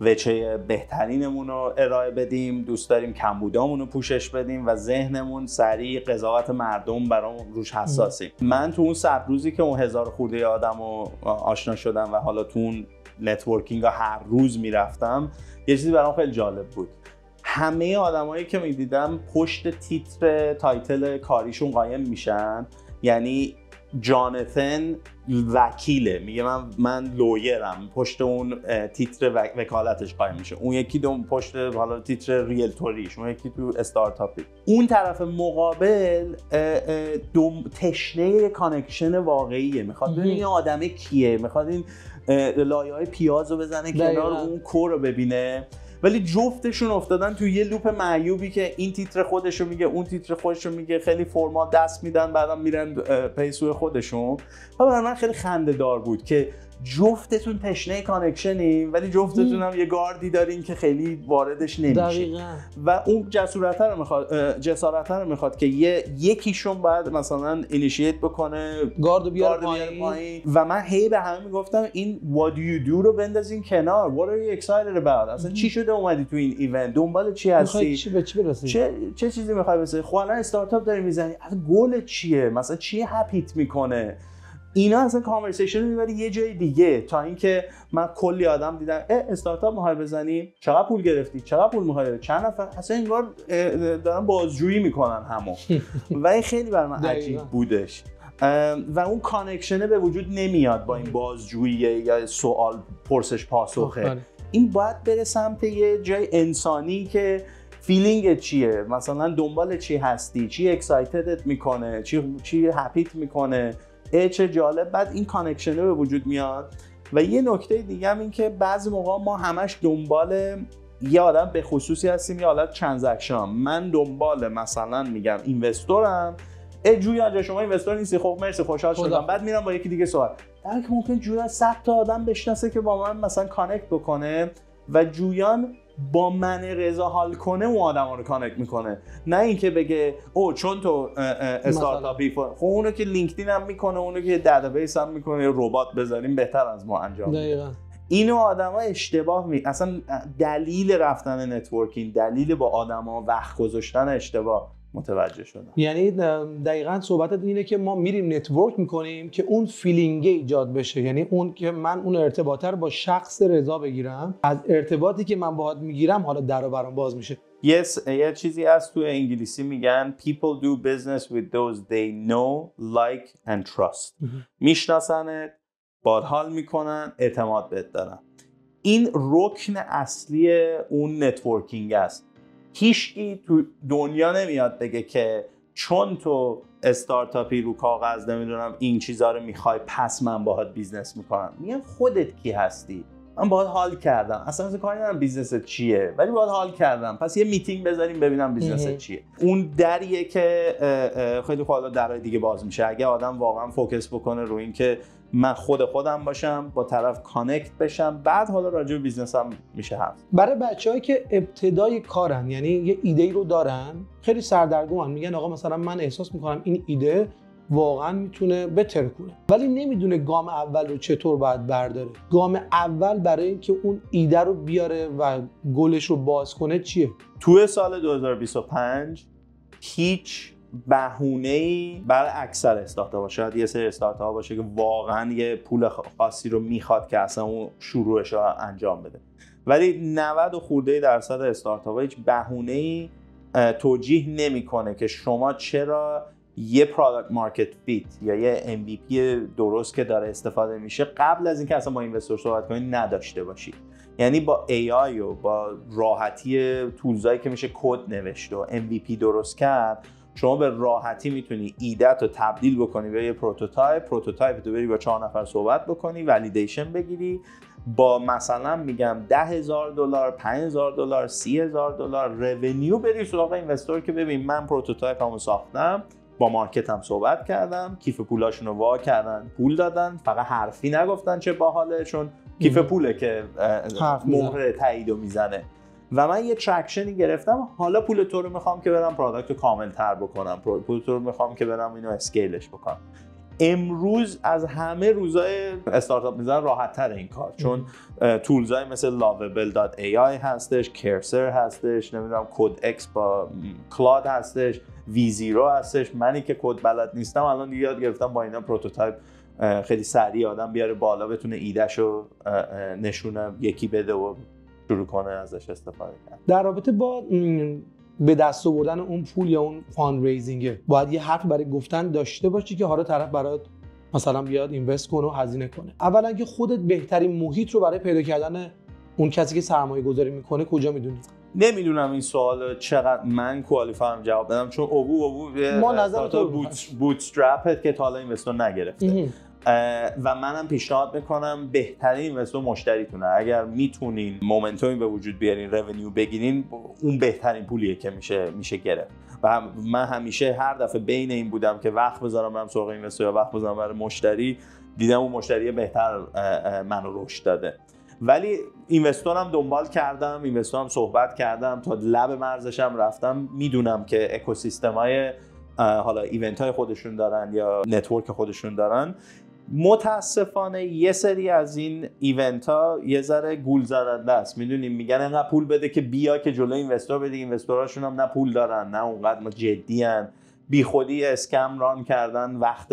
وجه بهترینمون رو ارائه بدیم، دوست داریم کمبودامون رو پوشش بدیم و ذهنمون سریع قضاوت مردم برام روش حساسیم. من تو اون 100 روزی که اون 1000 خورده آدم رو آشنا شدم و حالا تو اون نتورکینگ ها هر روز میرفتم، یه چیزی برام خیلی جالب بود. همه آدمایی که میدیدم پشت تیتر تایتل کاریشون قایم میشن. یعنی جاناتن وکیله، میگه من لویرم، پشت اون تیتر وکالتش قایم میشه. اون یکی دوم پشت حالا تیتر ریلتوریش، اون یکی تو استارتاپی. اون طرف مقابل تشنه کانکشن واقعیه، میخواد ببینه این آدمه کیه، میخواد این لایه‌های پیاز رو بزنه کنار اون کور رو ببینه. ولی جفتشون افتادن توی یه لوپ معیوبی که این تیتر خودشو میگه، اون تیتر خودشو میگه، خیلی فرمال دست میدن، بعدم میرن پیسو خودشون. و برای من خیلی خنده دار بود که جفتتون تشنه کانکشنین ولی جفتتون هم یه گاردی دارین که خیلی واردش نمیشه. دقیقاً. و اون جسارت رو میخواد که یکیشون باید مثلا اینیشییت بکنه، گاردو بیاره پایین. و من هی به همه میگفتم این what do you do رو بندازین کنار. what are you excited about؟ اصلا چی شده اومدی تو این ایونت؟ دنبال چی هستی؟ چی به چی برسی؟ چه چیزی میخوای بسازی؟ خب الان استارتاپ داری میزنی، اصلا گول چیه؟ مثلا چی هپیت میکنه؟ اینا اصلا کانورسیشن رو میبری یه جای دیگه، تا اینکه من کلی آدم دیدم استارتاپ میخوای بزنی، چقدر پول گرفتی، چقدر پول میخوای، چند نفر، اصلا انگار دارن بازجویی میکنن همو. و این خیلی برای من عجیب بودش و اون کانکشنه به وجود نمیاد با این بازجویی یا سوال پرسش پاسخه. این باید بره سمت یه جای انسانی که فیلینگ چیه، مثلا دنبال چی هستی، چی اکسایتدت میکنه، چی هپیت میکنه، چه جالب. بعد این کانکشنه به وجود میاد. و یه نکته دیگه هم این که بعضی موقع ما همش دنبال یه آدم به خصوصی هستیم، یه حالت ترانزکشن. من دنبال مثلا میگم اینوستورم، جویا جا شما اینوستور نیستی، خب مرسی خوشحال شدم، بعد میرم با یکی دیگه صحبت. در که ممکن جویا 100 تا آدم بشناسه که با من مثلا کانکت بکنه و جویان با من رضا حال کنه اون آدما رو کانکت میکنه، نه اینکه بگه او چون تو استارتاپی خب اونو که لینکدین هم میکنه، اونو که دیتابیس هم میکنه، ربات بذاریم بهتر از ما انجام میده. دقیقاً اینو آدما اشتباه اصلا دلیل رفتن نتورکینگ، دلیل با آدما وقت گذاشتن اشتباه متوجه شدم. یعنی دقیقاً صحبتت اینه که ما میریم نتورک میکنیم که اون فیلینگ ایجاد بشه، یعنی اون که من اون ارتباطه رو با شخص رضا بگیرم، از ارتباطی که من باهات میگیرم حالا در و برام باز میشه. یه چیزی هست تو انگلیسی میگن people do business with those they know, like and trust. میشناسنت، باهات حال میکنن، اعتماد بهت دارن. این رکن اصلی اون نتورکینگ است. هیچکی تو دنیا نمیاد بگه که چون تو استارتاپی رو کاغذ نمیدونم این چیزا رو میخوای پس من باهات بیزنس میکنم. میگم خودت کی هستی؟ من باهات حال کردم، اصلا کاری ندارم بیزنست چیه، ولی باهات حال کردم، پس یه میتینگ بذاریم ببینم بیزنست چیه. اون دریه که خیلی حالا درای دیگه باز میشه اگه آدم واقعا فوکس بکنه رو این که من خودم باشم، با طرف کانکت بشم، بعد حالا راجع به بیزنس هم میشه حرف. برای بچه‌هایی که ابتدای کارن، یعنی یه ایده رو دارن، خیلی سردرگمن، میگن آقا مثلا من احساس میکنم این ایده واقعا میتونه بهتر کنه، ولی نمیدونه گام اول رو چطور باید برداره. گام اول برای اینکه اون ایده رو بیاره و گلش رو باز کنه چیه؟ تو سال 2025 هیچ بهونه‌ای برای اکثر استارتاپ‌ها، شاید یه سری استارتاپ باشه که واقعا یه پول خاصی رو میخواد که اصلا اون شروعش رو انجام بده، ولی 90 و خورده درصد استارتاپ‌ها هیچ بهونه‌ای توجیه نمیکنه که شما چرا یه پروداکت مارکت فیت یا یه MVP درست که داره استفاده میشه قبل از اینکه اصلا با اینوستور صحبت کنید نداشته باشید. یعنی با AI و با راحتی تولزایی که میشه کد نوشت و MVP درست کرد، شما به راحتی میتونی ایده‌ت رو تبدیل بکنی به یه پروتوتایپ تو بری با 4 نفر صحبت بکنی، ولیدیشن بگیری، با مثلا میگم $10,000 $5,000 $30,000 رونیو بری سراغ اینوستور که ببین من پروتوتایپمو ساختم، با مارکتم صحبت کردم، کیف پولاشونو وا کردن، پول دادن، فقط حرفی نگفتن چه باحاله، چون کیف پوله که مهر تاییدو میزنه و من یه ترکشنی گرفتم، حالا پول تو رو میخوام که برم پروداکت رو کامل تر بکنم، پول تو رو میخوام که برم اینو اسکیلش بکنم. امروز از همه روزای استارتاپ میزنن راحت تر این کار، چون تولزای مثل lovable.ai هستش، کرسر هستش، نمیدونم کد اکس با کلاد هستش، V0 هستش. منی که کد بلد نیستم الان دیگه یاد گرفتم با اینا پروتوتایپ خیلی سریع آدم بیاره بالا، بتونه ایدهشو نشونه یکی بده و شروع کنه ازش استفاده کرد. در رابطه با به دست آوردن اون پول یا اون فاند ریزینگ باید یه حرف برای گفتن داشته باشی که حالا طرف برات مثلا بیاد اینوست کنه و هزینه کنه. اولا که خودت بهترین محیط رو برای پیدا کردن اون کسی که سرمایه گذاری میکنه کجا میدونی؟ نمیدونم این سوال چقدر من کوالیفایم جواب بدم، چون ما نظر تو بوتسترپت که تا حالا اینوستور نگرفته و منم پیشنهاد میکنم بهترین اینوستور مشتریتونه. اگر میتونین مومنتومی به وجود بیارین، رونیو بگیرین، اون بهترین پولیه که میشه گرفت. و من همیشه هر دفعه بین این بودم که وقت بذارم برم سراغ اینوستور یا وقت بذارم برای مشتری، دیدم اون مشتری بهتر منو رشد داده. ولی اینوستورم دنبال کردم، اینوستورم صحبت کردم، تا لب مرزشم رفتم. میدونم که اکوسیستمای حالا ایونت های خودشون دارن یا نتورک خودشون دارن. متاسفانه یه سری از این ایونت ها یه ذره گول زدنده است. میدونیم میگن انقدر پول بده که بیا که جلو اینوستور بدی، اینوستوراشون هم نه پول دارن نه اونقدر جدی ان، بی خودی اسکم ران کردن، وقت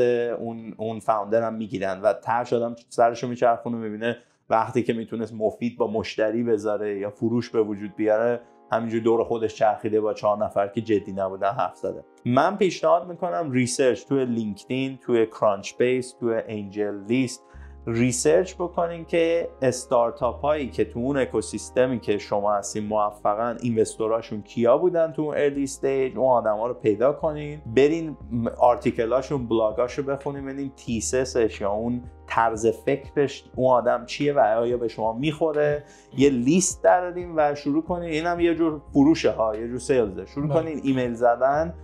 اون فاوندر هم میگیرن و ته شدم سرشو میچرخونه میبینه وقتی که میتونست مفید با مشتری بذاره یا فروش به وجود بیاره همینجور دور خودش چرخیده با 4 نفر که جدی نبودن حرف زده. من پیشنهاد میکنم ریسرچ توی لینکدین، توی کرانچ بیس، توی انجل لیست ریسرچ بکنین که استارتاپ هایی که تو اون اکوسیستمی که شما هستین موفقن، اینوستوراشون کیا بودن تو اون ارلی استیج، اون آدما رو پیدا کنین، برین آرتیکلاشون، بلاگاشو بخونین، ببینین تیسسش یا اون طرز فکرش اون آدم چیه و آیا به شما میخوره. یه لیست درارین و شروع کنین. اینم یه جور فروشه ها، یه جور سیلزه. شروع کنین ایمیل زدن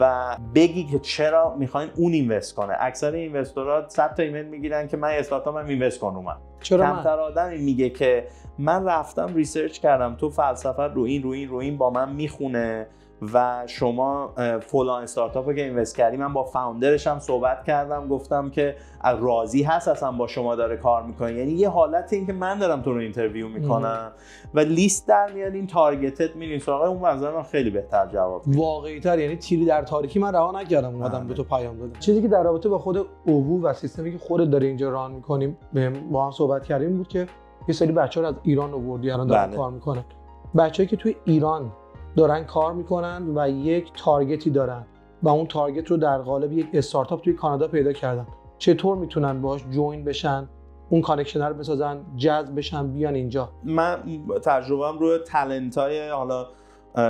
و بگی که چرا میخواین اون اینوست کنه. اکثر اینوستورها 100 تا ایمیل میگیرن که من استارتاپم اینوست کنم. کمتر آدمی میگه که من رفتم ریسرچ کردم، تو فلسفه رو این با من میخونه و شما فلان استارتاپو که اینوست کردی من با فاوندرش هم صحبت کردم، گفتم که راضی هست اصلا با شما داره کار میکنه. یعنی یه حالت این که من دارم تو رو اینترویو میکنم و لیست در میارین، تارگتت میرین سراغ اون. منظر من خیلی بهتر جواب میده، واقعی تر. یعنی تیری در تاریکی من رها نکردم اومدم به تو پیام دادم. چیزی که در رابطه با خود اوو و سیستمی که خودت داره اینجا ران میکنیم با هم صحبت کردیم بود که یه سری بچه‌ها از ایران آوردی الان دارن کار میکنن. بچه‌ای که توی ایران دارن کار میکنن و یک تارگتی دارن و اون تارگت رو در قالب یک استارتاپ توی کانادا پیدا کردن، چطور میتونن باهاش جوین بشن، اون کانکشن رو بسازن، جذب بشن، بیان اینجا؟ من تجربه‌ام روی تالنت‌های حالا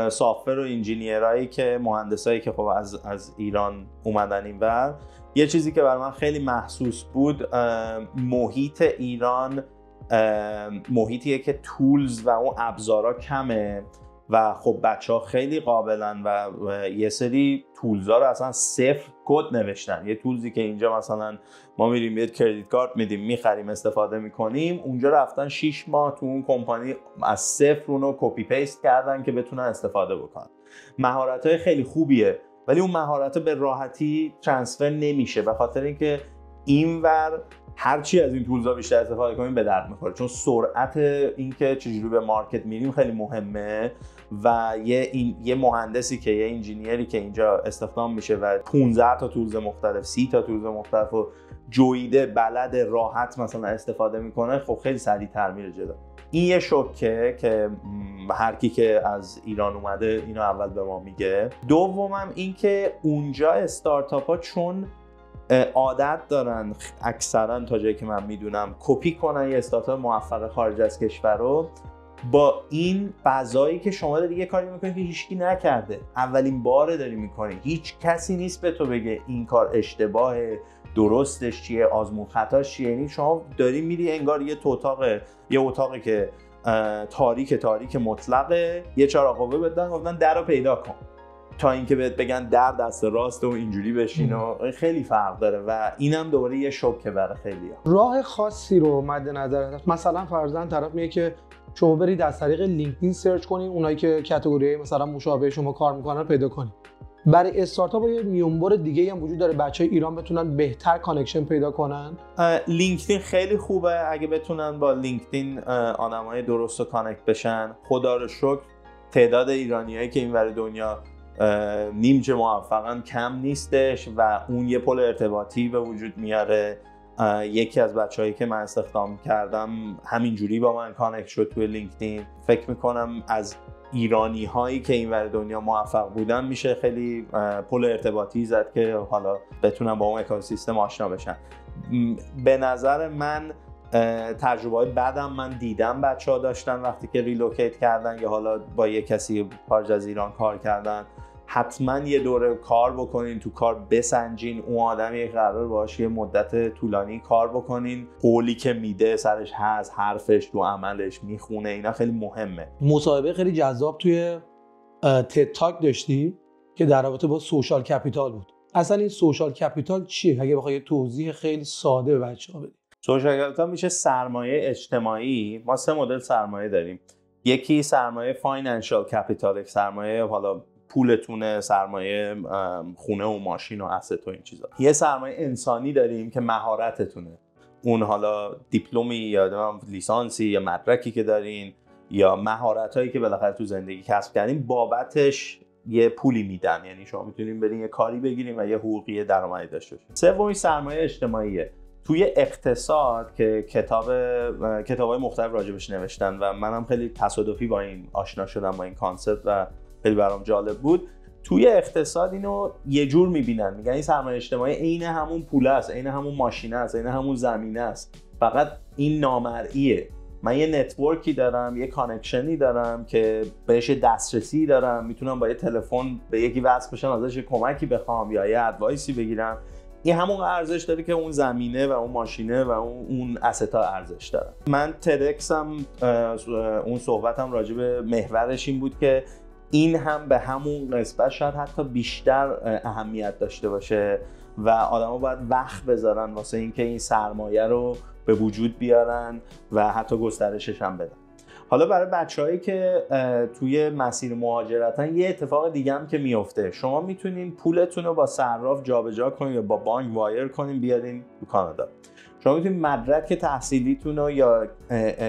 سافت‌ور و انجینیرایی که مهندسایی که خب از ایران اومدن اینور، یه چیزی که برای من خیلی محسوس بود، محیط ایران محیطیه که تولز و اون ابزارا کمه و خب بچه‌ها خیلی قابلن و یه سری تولزها رو اصلا صفر کد نوشتن. یه تولزی که اینجا مثلا ما میریم یه کردیت کارت میدیم میخریم استفاده میکنیم، اونجا رفتن 6 ماه تو اون کمپانی از صفر اونو کپی پیست کردن که بتونن استفاده بکنن. مهارت‌های خیلی خوبیه ولی اون مهارت به راحتی ترانسفر نمیشه، به خاطر اینکه اینور هرچی از این تولزها بیشتر استفاده کنیم به درد میخوره، چون سرعت اینکه چجوری به مارکت میریم خیلی مهمه و یه مهندسی که یه انجینیری که اینجا استخدام میشه و 15 تا تولز مختلف، 30 تا تولز مختلف و جویده بلد راحت مثلا استفاده میکنه، خب خیلی سریعتر میره جلو. این یه شوکه که هر کی که از ایران اومده اینو اول به ما میگه. دومم این که اونجا استارتاپ‌ها چون عادت دارن اکثرا تا جایی که من میدونم کپی کنن یه استارتاپ موفق خارج از کشور رو، با این فضایی که شما داری یه کاری میکنی که هیچکی نکرده، اولین باره داری میکنی، هیچ کسی نیست به تو بگه این کار اشتباهه، درستش چیه، آزمون خطاش چیه. یعنی شما داری میری انگار یه اتاقی که تاریک مطلقه، یه چراغ قوه بدن گفتن درو پیدا کن، تا اینکه بهت بگن در دست راست و اینجوری بشین و خیلی فرق داره و اینم دوباره یه شوکه برای خیلی‌ها. راه خاصی رو مد نظر هست؟ مثلا فرضاً طرف میگه که شما برید از طریق لینکدین سرچ کنین، اونایی که کاتگوری مثلا مشابه شما کار میکنن پیدا کنین. برای استارتاپ یه میونبر دیگه هم وجود داره بچهای ایران بتونن بهتر کانکشن پیدا کنن؟ لینکدین خیلی خوبه اگه بتونن با لینکدین آدمای درست رو کانکت بشن. خدا رو شکر تعداد ایرانیایی که اینور دنیا نیمچه موفقن کم نیستش و اون یه پل ارتباطی به وجود میاره. یکی از بچه‌هایی که من استخدام کردم همینجوری با من کانکت شد توی لینکدین. فکر میکنم از ایرانی هایی که اینور دنیا موفق بودن میشه خیلی پل ارتباطی زد که حالا بتونن با اون اکوسیستم آشنا بشن. به نظر من تجربه‌های بعدم من دیدم بچه‌ها داشتن وقتی که ریلوکیت کردن یا حالا با یه کسی خارج از ایران کار کردن، حتما یه دوره کار بکنین، تو کار بسنجین اون آدمی که قرار باشه یه مدت طولانی کار بکنین، قولی که میده سرش هست، حرفش تو عملش میخونه، اینا خیلی مهمه. مصاحبه خیلی جذاب توی تد تاک داشتی که در رابطه با سوشال کپیتال بود. اصلا این سوشال کپیتال چیه؟ اگه بخوای توضیح خیلی ساده به بچه‌ها بدی. سوشال کپیتال میشه سرمایه اجتماعی. ما 3 مدل سرمایه داریم. یکی سرمایه فاینانشال کپیتال، سرمایه حالا پولتونه، سرمایه خونه و ماشین و اسست و این چیزا. یه سرمایه انسانی داریم که مهارتتونه. اون حالا دیپلمی یا لیسانسی یا مدرکی که دارین یا مهارتایی که بالاخره تو زندگی کسب کردین بابتش یه پولی میدن، یعنی شما میتونین برین یه کاری بگیرین و یه حقوقی درآمدی داشته باشین. سومی سرمایه اجتماعیه. توی اقتصاد که کتابای مختلف راجبش نوشتن و منم خیلی تصادفی با این آشنا شدم با این کانسپت و خیلی برام جالب بود. توی اقتصاد اینو یه جور میبینن، میگن این سرمایه اجتماعی عین همون پوله است، عین همون ماشینه است، عین همون زمینه است، فقط این نامرئیه. من یه نتورکی دارم، یه کانکشنی دارم که بهش دسترسی دارم، میتونم با یه تلفن به یکی وصل بشم، ازش کمکی بخوام یا یه ادوایسی بگیرم. این همون ارزش داره که اون زمینه و اون ماشینه و اون استا ارزش داره. من تدکسم اون صحبتم راجع به محورش این بود که این هم به همون نسبت شاید حتی بیشتر اهمیت داشته باشه و آدما باید وقت بذارن واسه اینکه این سرمایه رو به وجود بیارن و حتی گسترشش هم بدن. حالا برای بچه‌هایی که توی مسیر مهاجرتن یه اتفاق دیگه هم که میفته، شما میتونین پولتون رو با صراف جابجا کنین یا با بانک وایر کنین بیارین تو کانادا. شما میتونین مدرک تحصیلیتون رو یا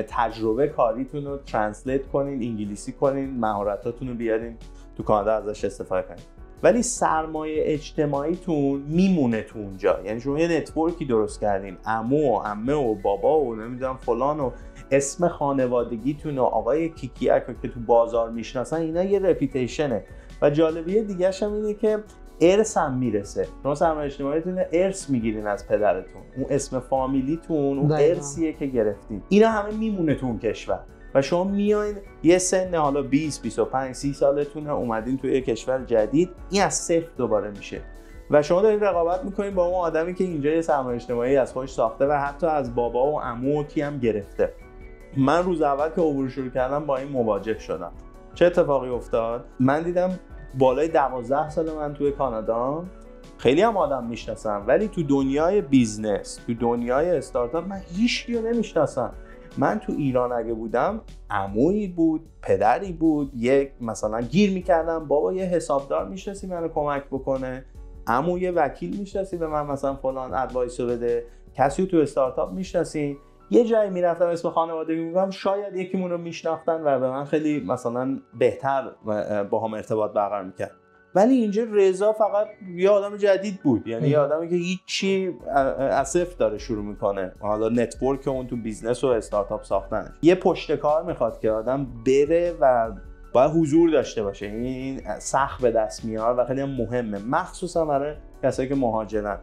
تجربه کاریتون رو ترنسلیت کنین، انگلیسی کنین، مهارتاتون رو بیارین تو کانادا ازش استفاده کنین. ولی سرمایه اجتماعیتون میمونه تو اونجا. یعنی شما یه نتورکی درست کردین، عمو و عمه و بابا و نمیدونم فلان و اسم خانوادگیتون و آقای کیکیک که تو بازار میشناسن، اینا یه رپیتیشنه. و جالبیه دیگه‌ش هم اینه که ارث هم میرسه. شما سرمایه اجتماعیتون ارث میگیرین از پدرتون، اون اسم فامیلیتون اون ارثیه که گرفتین. اینا همه میمونه تو اون کشور و شما میایین یه سن حالا 20 25 30 سالتونه اومدین توی یه کشور جدید، این از صفر دوباره میشه و شما دارین رقابت میکنین با اون آدمی که اینجا یه سرمایه اجتماعی از خودش ساخته و حتی از بابا و عمو و کی هم گرفته. من روز اول که عبور شروع کردم با این مواجه شدم. چه اتفاقی افتاد؟ من دیدم بالای 12 سال من توی کانادا خیلی هم آدم میشناسم، ولی تو دنیای بیزنس، تو دنیای استارتاپ من هیچکی رو نمیشناسم. من تو ایران اگه بودم عمویی بود، پدری بود، یک مثلا گیر میکردم بابا یه حسابدار میشناسی منو کمک بکنه، عمو یه وکیل میشناسی به من مثلا فلان ادوایسو بده، کسی تو استارتاپ میشناسی. یه جایی میرفتم اسم خانوادگی میگم، شاید یکیمون رو میشناختن و به من خیلی مثلا بهتر با هم ارتباط برقرار میکرد. ولی اینجا رضا فقط یه آدم جدید بود، یعنی یه آدمی که هیچی از صفر داره شروع میکنه. حالا نتورک اون تو بیزنس و استارتاپ ساختنش یه پشتکار میخواد که آدم بره و باید حضور داشته باشه. این سخت به دست میاد و خیلی مهمه، مخصوصا برای کسایی که مهاجرن.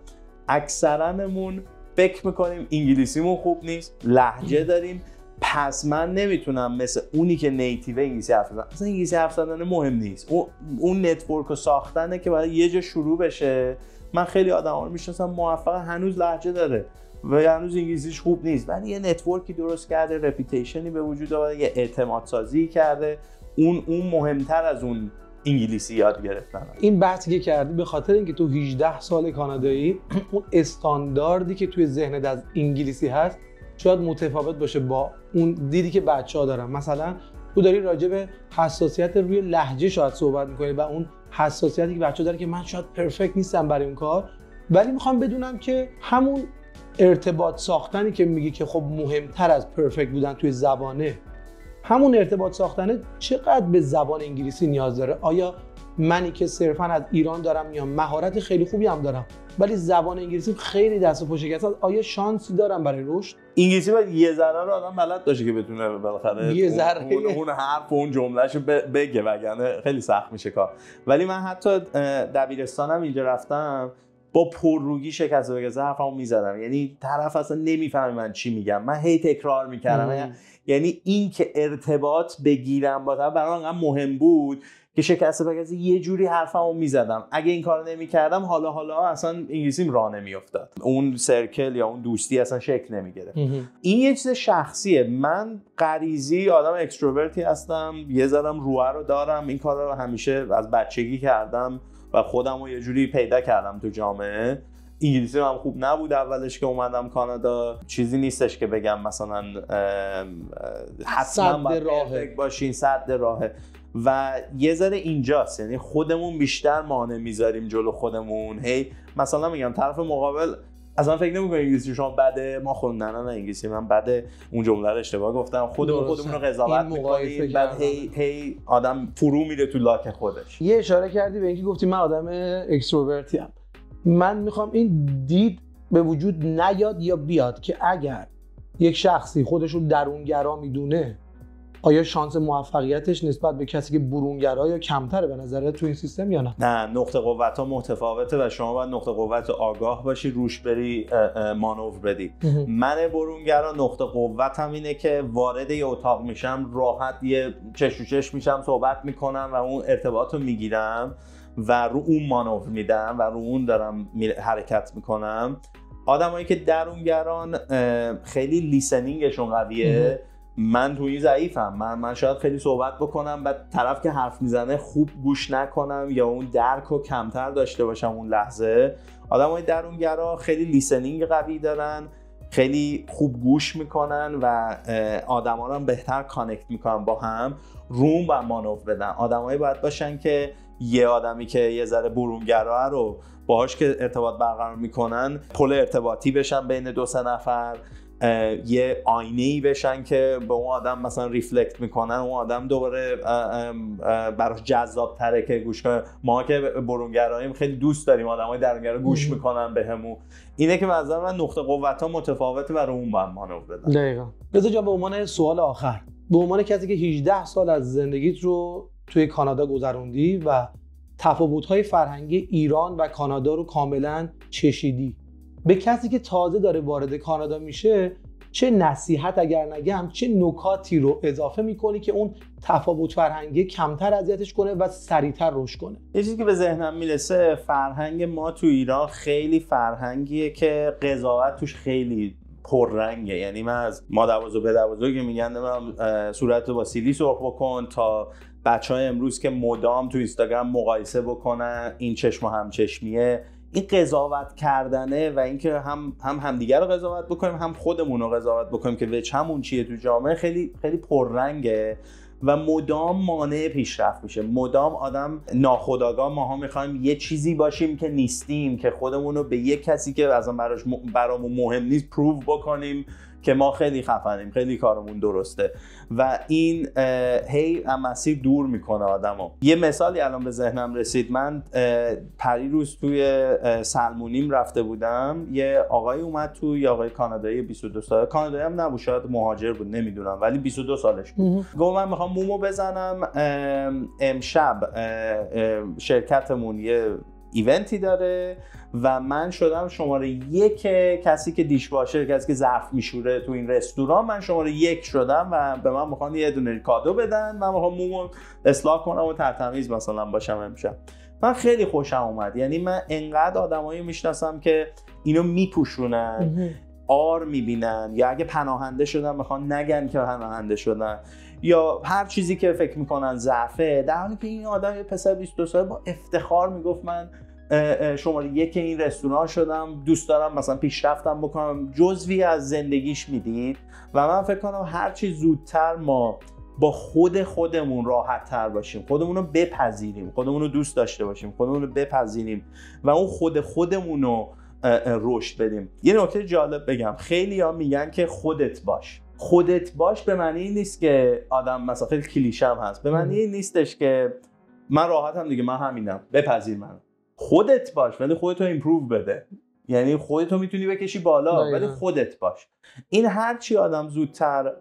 اکثرامون فکر میکنیم انگلیسیمون خوب نیست، لهجه داریم، پس من نمیتونم مثل اونی که نیتیو انگلیسی حرف بزنم. اصلا انگلیسی حرف زدن مهم نیست، اون نتورک رو ساختنه که باید یه جا شروع بشه. من خیلی آدما رو میشناسم موفق هنوز لهجه داره و هنوز انگلیسیش خوب نیست، ولی یه نتورکی درست کرده، رپیتیشنی به وجود آورده، یه اعتماد سازی کرده. اون مهمتر از اون انگلیسی یاد گرفتن. این بحثی که کردی به خاطر اینکه تو 18 سال کانادایی اون استانداردی که توی ذهنت از انگلیسی هست شاید متفاوت باشه با اون دیدی که بچه‌ها دارن. مثلا تو داری راجع به حساسیت روی لهجه شاید صحبت می‌کنی و اون حساسیتی که بچه‌ها داره که من شاید پرفکت نیستم برای اون کار، ولی میخوام بدونم که همون ارتباط ساختنی که میگی که خب مهمتر از پرفکت بودن توی زبانه، همون ارتباط ساختنه چقدر به زبان انگلیسی نیاز داره؟ آیا منی که صرفاً از ایران دارم یا مهارت خیلی خوبی هم دارم ولی زبان انگلیسی خیلی دست و پا شکسته، آیا شانسی دارم برای رشد؟ انگلیسی باید یه ذره رو آدم بلد باشه که بتونه بالاخره یه ذره اون حرف و اون جملهشو بگه، وگرنه خیلی سخت میشه کار. ولی من حتی دبیرستانم اینجا رفتم با پررویی شکست و شکست حرفمو میزدم، یعنی طرف اصلا نمیفهمه من چی میگم، من هی تکرار میکردم. یعنی این که ارتباط بگیرم با طرف برام انقدر مهم بود که شکست بگذار یه جوری حرفمو میزدم. اگه این کارو نمیکردم حالا اصلا انگلیسیم راه نمیافتاد، اون سرکل یا اون دوستی اصلا شکل نمیگرفت. این یه چیز شخصیه. من غریزی آدم اکستروورتی هستم، یه ذرم روح رو دارم، این کارا رو همیشه از بچگی کردم. و خودم رو یه جوری پیدا کردم تو جامعه. انگلیسی هم خوب نبود اولش که اومدم کانادا، چیزی نیستش که بگم مثلا حتما باید باشین صد راهه و یه ذره اینجاست، یعنی خودمون بیشتر مانع میذاریم جلو خودمون. هی مثلا میگم طرف مقابل اصلا فکر نمی‌کنه انگلیسی شما بده، ما خوندن نه انگلیسی من بده، اون جمله رو اشتباه گفتم، خودمون رو قضاوت می‌کنیم، بعد هی آدم فرو میره تو لاک خودش. یه اشاره کردی به اینکه گفتی من آدم اکستروورتی ام. من میخوام این دید به وجود نیاد یا بیاد که اگر یک شخصی خودش رو درونگرا میدونه، آیا شانس موفقیتش نسبت به کسی که برونگرا یا کمتره به نظرت تو این سیستم یا نه؟ نه، نقطه قوت‌ها متفاوته و شما باید نقطه قوت آگاه باشی، روش بری مانور بدی. من برونگرا نقطه قوتم اینه که وارد یه اتاق میشم، راحت یه چش تو چش میشم، صحبت میکنم و اون ارتباط رو میگیرم و رو اون مانور میدم و رو اون دارم حرکت میکنم. آدمایی که درونگران خیلی لیسنینگشون قویه، من توی ضعیفم. من شاید خیلی صحبت بکنم بعد طرف که حرف میزنه خوب گوش نکنم یا اون درک رو کمتر داشته باشم اون لحظه. آدمای درونگرا خیلی لیسنینگ قوی دارن، خیلی خوب گوش میکنن و آدما رو هم بهتر کانکت میکنن با هم. روم و مانور بدن. آدمایی باید باشن که یه آدمی که یه ذره برونگرا رو باهاش که ارتباط برقرار میکنن پل ارتباطی بشن بین دو سه نفر، یه آینه‌ای بشن که به اون آدم مثلا ریفلکت میکنن، اون آدم دوباره براش جذاب تره که گوش کنه. ما که برونگراییم خیلی دوست داریم آدمای درونگرا گوش میکنن بهمون. اینه که مثلا من نقطه قوت‌ها متفاوته و رو اون باید مانور بدن. دقیقاً. رضا جان، به عنوان سوال آخر، به عنوان کسی که 18 سال از زندگیت رو توی کانادا گذروندی و تفاوت‌های فرهنگی ایران و کانادا رو کاملاً چشیدی، به کسی که تازه داره وارد کانادا میشه چه نصیحت اگر نگم چه نکاتی رو اضافه میکنی که اون تفاوت فرهنگی کمتر اذیتش کنه و سریعتر رشد کنه؟ یه چیزی که به ذهنم میرسه، فرهنگ ما تو ایران خیلی فرهنگیه که قضاوت توش خیلی پررنگه. یعنی من از مادربزرگ پدربزرگ که میگن صورتو با سیلی سرخ بکن تا بچهای امروز که مدام تو اینستاگرام مقایسه بکنن، این چشم و همچشمیه، این قضاوت کردنه و اینکه هم همدیگه رو قضاوت بکنیم هم خودمون رو قضاوت بکنیم که وجهمون چیه تو جامعه، خیلی خیلی پررنگه و مدام مانع پیشرفت میشه. مدام آدم ناخودآگاه ماها میخوایم یه چیزی باشیم که نیستیم، که خودمون رو به یک کسی که اصلا برامون مهم نیست پروو بکنیم که ما خیلی خفنیم، خیلی کارمون درسته و این هی مسیر دور میکنه آدمو. یه مثالی الان به ذهنم رسید. من پریروز توی سلمونیم رفته بودم، یه آقای اومد تو، یه آقای کانادایی 22 ساله، کانادایی هم نبود، شاید مهاجر بود نمیدونم، ولی 22 سالش بود. گفت من میخوام مومو بزنم، امشب شرکتمون یه ایونتی داره و من شدم شماره 1 کسی که دیش واشه، کسی که ظرف میشوره تو این رستوران، من شماره 1 شدم و به من میخوان یه دونه کادو بدن، من میخوام مومو اصلاح کنم و ترتمیز مثلا باشم امشب. من خیلی خوشم اومد. یعنی من انقدر آدمایی میشناسم که اینو میپوشونن، آر میبینن، یا اگه پناهنده شدن میخوان نگن که پناهنده شدن، یا هر چیزی که فکر میکنن ضعفه، در حالی که این آدم پسر 22 ساله با افتخار میگفت من شماره 1 این رستوران شدم، دوست دارم مثلا پیشرفتم بکنم، جزوی از زندگیش میدید. و من فکر کنم هر چی زودتر ما با خودمون راحت تر باشیم، خودمون رو بپذیریم، خودمون رو دوست داشته باشیم، خودمون رو بپذیریم و اون خودمون رو رشد بدیم. یه نکته جالب بگم، خیلی ها میگن که خودت باش به معنی این نیست که آدم مثلا خیلی کلیشه هم هست، به معنی این نیستش که من راحتم دیگه، من همینم، بپذیر من. خودت باش ولی خودتو ایمپروو بده، یعنی خودتو میتونی بکشی بالا ولی خودت باش. این هر چی آدم زودتر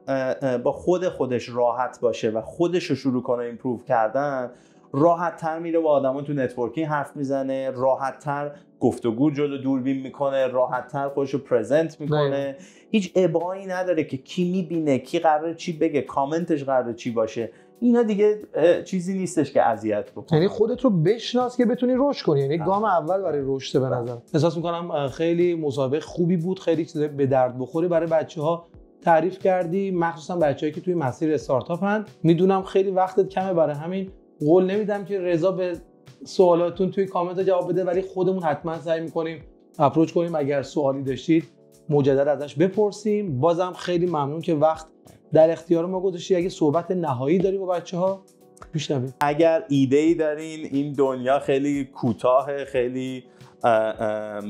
با خودش راحت باشه و خودش رو شروع کنه ایمپروو کردن، راحت تر میره با آدما تو نتورکینگ حرف میزنه، راحت تر گفتگو جلو دوربین میکنه، راحت تر خودشو پرزنت میکنه، هیچ ابایی نداره که کی میبینه، کی قراره چی بگه، کامنتش قراره چی باشه. اینا دیگه چیزی نیستش که اذیت بکنه. یعنی خودت رو بشناس که بتونی رشد کنی، یعنی گام اول برای رشد. به نظر احساس میکنم خیلی مسابقه خوبی بود، خیلی چیزا به درد بخوره برای بچه‌ها تعریف کردی، مخصوصا بچه‌هایی که توی مسیر استارتاپن. میدونم خیلی وقتت کمه، برای همین قول نمیدم که رضا به سوالاتون توی کامنت جواب بده، ولی خودمون حتما سعی می‌کنیم اپروچ کنیم. اگر سوالی داشتید مجدد ازش بپرسیم. بازم خیلی ممنون که وقت در اختیار ما گذاشتی. اگه صحبت نهایی داری با بچه‌ها میشنویم. اگر ایده‌ای دارین، این دنیا خیلی کوتاه، خیلی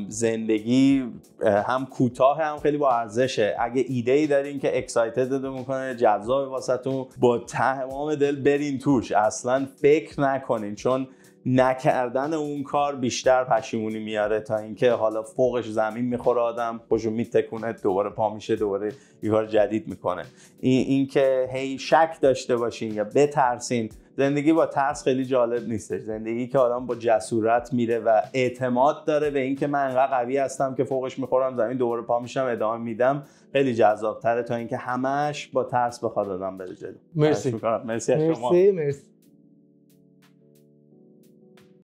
زندگی هم کوتاه هم خیلی با ارزشه. اگه ایده‌ای دارین که اکسایتد میکنه، جذاب واسهتون، با تمام دل برین توش، اصلا فکر نکنین، چون نکردن اون کار بیشتر پشیمونی میاره تا اینکه حالا فوقش زمین میخوره، آدم خوشو میتکونه، دوباره پا میشه، دوباره یه کار جدید میکنه. این که هی شک داشته باشین یا بترسین، زندگی با ترس خیلی جالب نیستش. زندگی که آدم با جسارت میره و اعتماد داره به اینکه من انقدر قوی هستم که فوقش میخورم زمین، دوباره پا میشم ادامه میدم، خیلی جذاب تره تا اینکه همش با ترس بخواد آدم بره جلو. مرسی. مرسی از شما. مرسی.